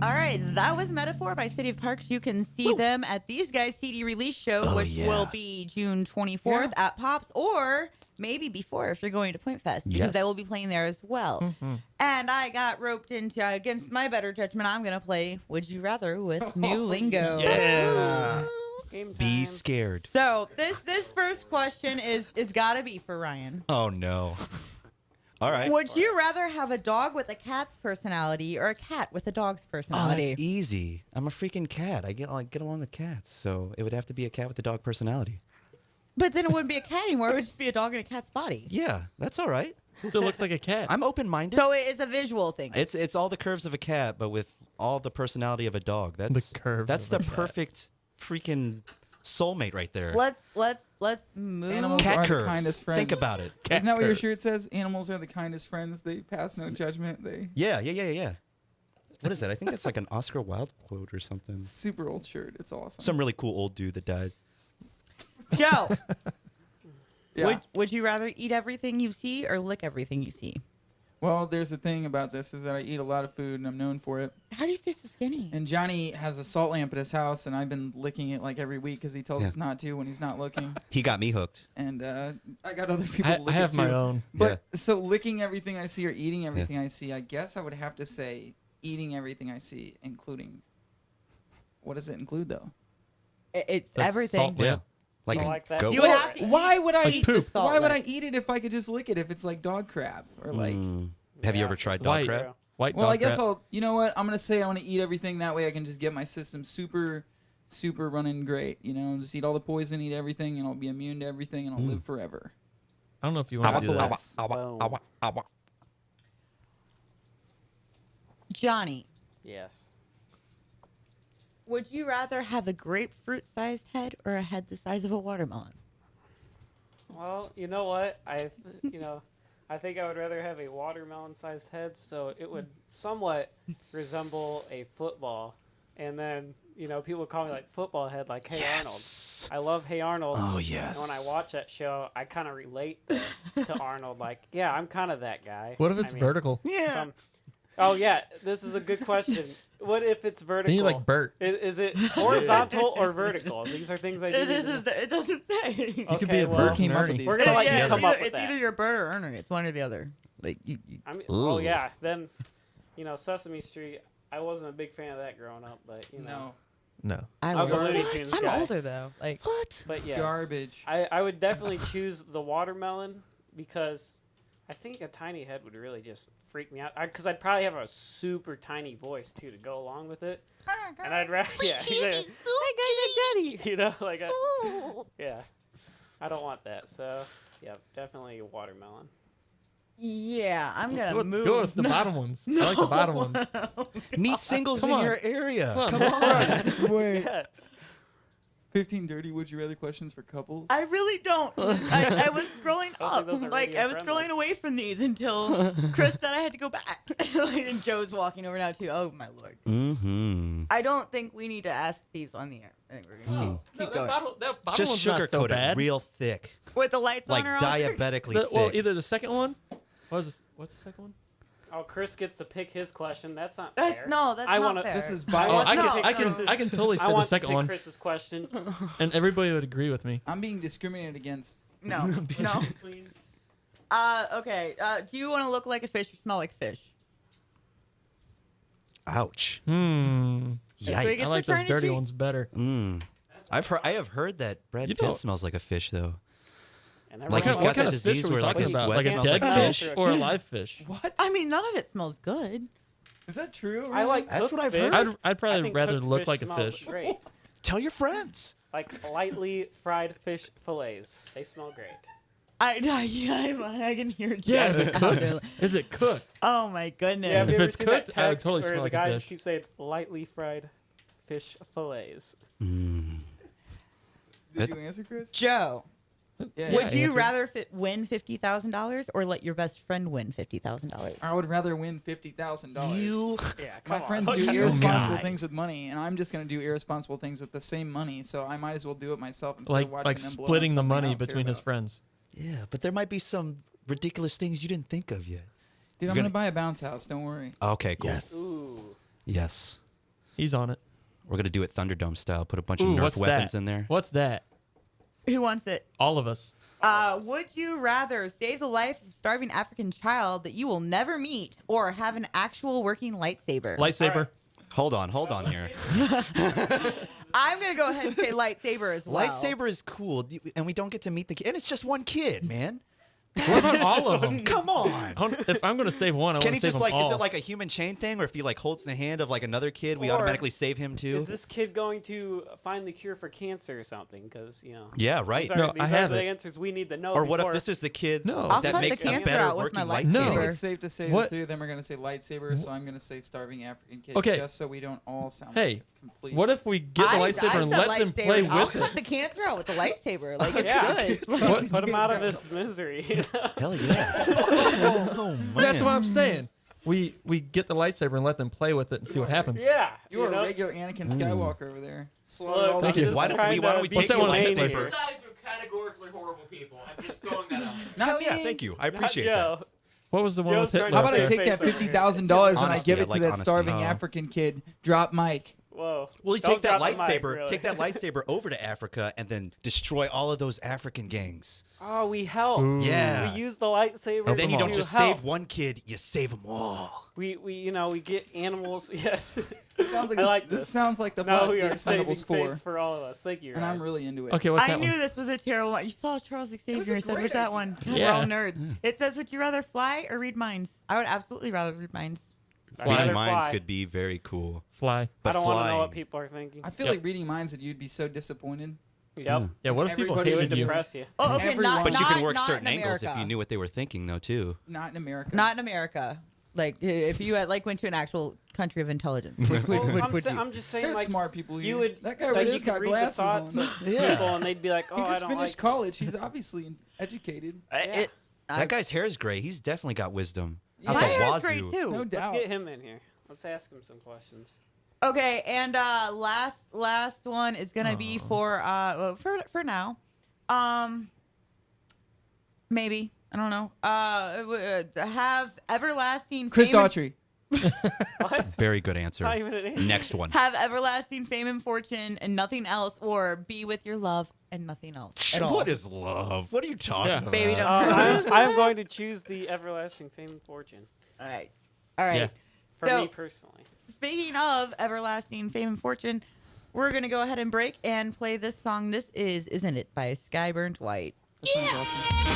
All right, that was Metaphor by City of Parks. You can see them at These Guys CD release show, which will be June 24th at Pops, or maybe before if you're going to Point Fest, because they will be playing there as well. And I got roped into, against my better judgment, I'm going to play Would You Rather with New Lingo. Yeah. Be scared. So this first question is got to be for Ryan. Oh, no. All right. Would you rather have a dog with a cat's personality or a cat with a dog's Oh, personality? that's easy. I'm a freaking cat. I get along with cats, so it would have to be a cat with a dog personality. But then it wouldn't be a cat anymore. It would just be a dog in a cat's body. Yeah, that's all right. Still looks like a cat. I'm open-minded. So it is a visual thing. It's all the curves of a cat, but with all the personality of a dog. That's The curves That's of the a cat. perfect freaking soulmate right there. Let's move. Animals Cat are curves. the kindest friends. Think about it. Isn't that what your curves. shirt says? Animals are the kindest friends. They pass no judgment. They Yeah. What is that? I think that's like an Oscar Wilde quote or something. super old shirt. It's awesome. Some really cool old dude that died. Joe, yeah. would you rather eat everything you see or lick everything you see? Well, there's a thing about this is that I eat a lot of food and I'm known for it. How do you stay so skinny? And Johnny has a salt lamp at his house, and I've been licking it like every week because he tells us not to when he's not looking. He got me hooked. And I got other people to I lick have it my too. own. But so licking everything I see or eating everything I see, I guess I would have to say eating everything I see, including. What does it include though? It's The everything. salt lamp. Like, So like that. goat. You would have to Why would I Like eat poop. salt Why would I lick. eat it if I could just lick it? If it's like dog crab or like. Have you Yeah. ever tried dog White. crab? White Well, dog I guess crap. I'll. You know what? I'm gonna say I want to eat everything. That way, I can just get my system super running great. You know, just eat all the poison, eat everything, and I'll be immune to everything, and I'll live forever. I don't know if you want to do that. Apocalypse. Johnny, Yes. would you rather have a grapefruit-sized head or a head the size of a watermelon? Well, you know what? I think I would rather have a watermelon-sized head, so it would somewhat resemble a football. And then, people call me like football head, like Hey Yes. Arnold. I love Hey Arnold. Oh, yes. And when I watch that show, I kind of relate to Arnold. Like, yeah, I'm kind of that guy. What if it's vertical? Yeah. Oh yeah, this is a good question. What if it's vertical? Then you're like Bert. Is it horizontal or vertical? These are things I do. It doesn't say. You could be Okay, a well, Bert Bert came up with Ernie. these. We're gonna Yeah, come up with it's that. either your bird or Ernie. It's one or the other. Like you I mean, Ooh. oh yeah. Then, Sesame Street. I wasn't a big fan of that growing up, but No. No. I was a What? Looney Tunes I'm guy. older though. Like What? But yes, Garbage. I would definitely choose the watermelon because I think a tiny head would really just freak me out. Because I'd probably have a super tiny voice too to go along with it, and I'd rather hey guys, Johnny, yeah, I don't want that. So yeah, definitely a watermelon. yeah, I'm gonna move. Go with the bottom ones. I like the bottom ones. Meet singles Come in on. your area. Come Come on. Wait. Yes. 15 dirty would you rather questions for couples? I really don't. I was scrolling up. those are Like I was radio-friendly. scrolling away from these until Chris said I had to go back. And Joe's walking over now too. Oh my lord. Mm-hmm. I don't think we need to ask these on the air. I think we're gonna keep going. That bottom Just one's not so sugarcoat bad. it real thick. With the lights Like on or off? diabetically thick. Well, either the second one. What's the second one? Oh, Chris gets to pick his question. That's not That's fair. not I fair. wanna- This is I biased. Oh, want I to can, pick I can, Chris's- I can totally I say the want to second pick one, Chris's question. and everybody would agree with me. I'm being discriminated against. No. No. Okay. Do you want to look like a fish or smell like fish? Ouch. Hmm. big Yikes. as I like those fraternity? dirty ones better. I have heard that Brad You Pitt know- smells like a fish though. And Like everyone- he's got What kind that of fish disease are we where like talking his about? sweat Like a smells dead like fish fish. or a live fish? What? I mean, none of it smells good. Is that true? I like That's cooked what I've fish. heard. I'd I probably think rather cooked look fish like a smells fish. Great. Tell your friends. Like lightly fried fish fillets. They smell great. I can hear. Yeah, is Joe it out there. cooked? Is it cooked? Oh my goodness. Yeah, have you If ever it's seen that cooked, I would text totally where smell the like a guy fish. just keeps saying lightly fried fish fillets. Did you answer, Chris? Joe, Yeah. would I you answered. rather win $50,000 or let your best friend win $50,000? I would rather win $50,000. You Yeah, My come friends on. do Some irresponsible guy. things with money, and I'm just gonna do irresponsible things with the same money. So I might as well do it myself instead Like of watching like them blow on splitting the something I money don't care between his about. friends. Yeah, but there might be some ridiculous things you didn't think of yet. Dude, I'm You're gonna buy a bounce house. Don't worry. Okay, cool. Ooh. Yes. He's on it. We're gonna do it Thunderdome style. Put a bunch of Ooh, Nerf what's weapons that? in there. What's that? Who wants it? All of us. Would you rather save the life of a starving African child that you will never meet, or have an actual working lightsaber? Lightsaber. Hold on here. I'm gonna go ahead and say lightsaber as well. Lightsaber is cool, and we don't get to meet the kid. And it's just one kid, man. What about all of them? Come on. If I'm going to save one, I Can want he to save just them all. is it like a human chain thing, or if he like holds the hand of like another kid, we Or automatically save him too? Is this kid going to find the cure for cancer or something? Because Yeah, right. these are, No, these I are have the it. answers we need to know. Or what if before- this is the kid No. I'll that cut makes the a cancer better out with working my lightsaber? No. I think it's safe to say What? the three of them are going to say lightsaber, so I'm going to say starving African kid. Okay. Just so we don't all sound Hey, complete. What if we get the lightsaber and said let them lightsaber. play I'll with it? cut the cancer out with the lightsaber. Like it's Yeah. good. What? put him out of his misery. Hell yeah. Oh, man. That's what I'm saying. We get the lightsaber and let them play with it and see what happens. yeah, You are know? a regular Anakin Skywalker over there. Slaughter Look, all the Thank you. kids. Why don't we What's take that your one lightsaber? name? You guys are categorically horrible people. I'm just throwing that out. Not Hell me. yeah, thank you. I Not appreciate that. Joe. What was the one Joe's with trying Hitler? to How about I Fair take that face over here. $50,000 and I Honesty, give I it like to that honesty. starving Oh. African kid? Drop Mike. Whoa. Well, you Don't take that drop the mic, lightsaber, really. take that lightsaber over to Africa, and then destroy all of those African gangs. Oh, we help. Ooh. Yeah. We use the lightsaber. And then you to don't just help. save one kid, you save them all. We get animals. Yes. Sounds like I like this this. sounds like the Now plot we of are the saving Expendables 4, face for all of us. Thank you. and Ryan. I'm really into it. Okay, what's I that knew one? this was a terrible one. You saw Charles Xavier was a and said, great "What's that idea. one?" Yeah. We're all nerds. It says, "Would you rather fly or read minds?" I would absolutely rather read minds. I'd Fly. rather Reading minds fly. could be very cool. Fly. But I don't want to know flying- what people are thinking. I feel Yep. like reading minds that you'd be so disappointed. Yep. Yeah, what if people Everybody It would hated you? depress you. Oh, okay, Everyone. not, But you not, can work not certain in angles if America. you knew what they were thinking, though, too. Not in America. Not in America. Like if you like went to an actual country of intelligence, which Well, would I'm just saying, There's like, smart people here. you would That guy over like, there's you could got read the glasses thoughts on. of Yeah. people, and they'd be like, "Oh, He I just don't finished like." college. He's obviously educated. Yeah. That guy's hair is gray. He's definitely got wisdom. Out My the hair's wazoo. great too. No Let's doubt. get him in here. Let's ask him some questions. Okay, and last one is gonna be for now. Maybe I don't know. Have everlasting Chris fame and- Daughtry. What? Very good answer. Not even an answer. Next one. have everlasting fame and fortune and nothing else, or be with your love and nothing else. At all. What is love? What are you talking Yeah. about? Baby, don't I'm going to choose the everlasting fame and fortune. All right. All right. Yeah. For So- me personally. Speaking of everlasting fame and fortune, we're going to go ahead and break and play this song. This is Isn't It by Sky Burnt White. That sounds awesome.